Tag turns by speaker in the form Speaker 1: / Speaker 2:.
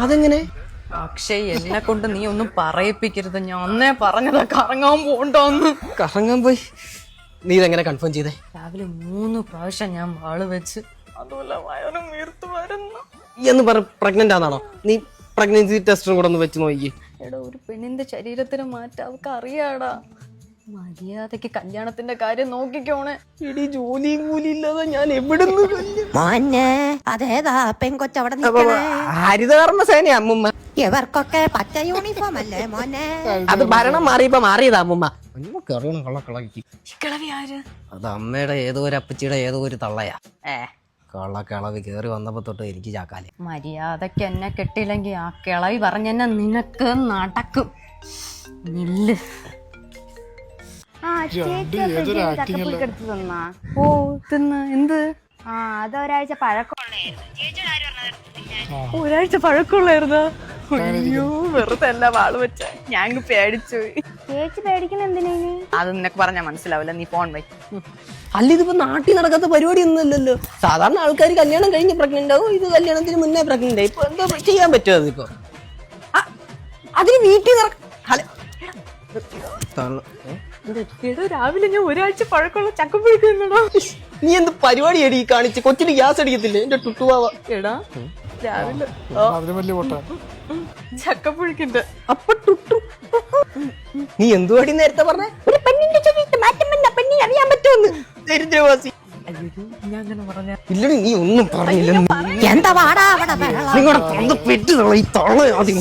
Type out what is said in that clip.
Speaker 1: അതെങ്ങനെ?
Speaker 2: അക്ഷയ്, എന്നെ കൊണ്ട് നീ ഒന്നും പറയിപ്പിക്കരുത്. ഞാൻ ഒന്നേ പറഞ്ഞതാ കറങ്ങാൻ പോണ്ടോന്ന്.
Speaker 1: കറങ്ങാൻ പോയി? നീ ഇതെങ്ങനെ കൺഫേം ചെയ്തേ?
Speaker 2: രാവിലെ 3 പ്രാവശ്യം ഞാൻ വാള് വെച്ച്, അതുപോലെ വയറും വീർത്തു വരുന്നു
Speaker 1: എന്ന് പറ. പ്രഗ്നന്റ് ആണോ? നീ പ്രഗ്നൻസി ടെസ്റ്റും കൂടെ ഒന്ന് വെച്ച് നോക്കി.
Speaker 2: എടാ, ഒരു പെണ്ണിന്റെ ശരീരത്തിന് മാറ്റം അവർക്ക് അറിയാടാ. മര്യാദക്ക് കല്യാണത്തിന്റെ കാര്യം നോക്കിക്കോണേ.
Speaker 1: ഇടി ജോലിയും കൂലി ഇല്ലാതെ ഞാൻ എവിടുന്ന്
Speaker 3: മോനെ അതേതാ പെൺകൊച്ചവിടെ
Speaker 1: ഹരിതകർമ്മ സേന അമ്മുമ്മ.
Speaker 3: ഇവർക്കൊക്കെ പച്ച യൂണിഫോം അല്ലേ മോനെ?
Speaker 1: അത് ഭരണം മാറിയപ്പോ മാറിയതാ അമ്മുമ്മ. അത് അമ്മയുടെ ഏതോ ഒരു അപ്പച്ചിയുടെ ഏതോ ഒരു തള്ളയാ. കള്ളക്കിളവി കേറി വന്നപ്പോ തൊട്ട് എനിക്ക് ചാക്കാലേ.
Speaker 2: മര്യാദക്ക് എന്നെ കെട്ടിയില്ലെങ്കിൽ ആ കിളവി പറഞ്ഞെന്നെ നിനക്ക് നടക്കും. നില്ല്. ഓ, തിന്ന എന്ത്?
Speaker 4: അതൊരാഴ്ച
Speaker 2: ഒരാഴ്ച പഴക്കമുള്ളായിരുന്നോ? അയ്യോ, വെറുതെ എല്ലാ വാള് വെച്ച ഞാൻ പേടിച്ചു.
Speaker 4: ചേച്ചി പേടിക്കുന്ന എന്തിനാ?
Speaker 2: അത് നിനക്ക് പറഞ്ഞാ മനസ്സിലാവില്ല. നീ ഫോൺ വൈ.
Speaker 1: അല്ല, ഇതിപ്പോ നാട്ടിൽ നടക്കാത്ത പരിപാടി ഒന്നുമല്ലല്ലോ. സാധാരണ ആൾക്കാർ കല്യാണം കഴിഞ്ഞ് പ്രഗ്നന്റ് ആവും. ഇത് കല്യാണത്തിന് മുന്നേ പ്രഗ്നന്റ് ആയി. ഇപ്പൊ എന്താ ചെയ്യാൻ പറ്റുമോ? അതിപ്പോ അതിന് വീട്ടിൽ
Speaker 2: രാവിലെ ഞാൻ ഒരാഴ്ച പഴക്കമുള്ള ചക്കപ്പുഴുക്കുന്നോ.
Speaker 1: നീ എന്ത് പരിപാടി എടി കാണിച്ച്? കൊച്ചിന് ഗ്യാസ് അടിക്കത്തില്ലേ എന്റെ ടുട്ടുവാവ?
Speaker 2: എടാ, രാവിലെ ചക്കപ്പുഴുക്കിന്റെ അപ്പൊ ടുട്ടു.
Speaker 1: നീ എന്തുവാടി നേരത്തെ പറഞ്ഞ? ഒരു പെണ്ണിന്റെ ചെവിട്ട് മാറ്റം വന്ന പെണ്ണിനെ അറിയാൻ പറ്റുമെന്ന്. ദരിദ്രവാസി.
Speaker 2: ഞാൻ അങ്ങനെ പറഞ്ഞ
Speaker 1: ഇല്ലടി, നീ ഒന്നും പറഞ്ഞില്ല.
Speaker 3: എന്താ വാടാ അവിടെ
Speaker 1: നിങ്ങളുടെ പെട്ട് ഈ തൊള്ള ആദ്യം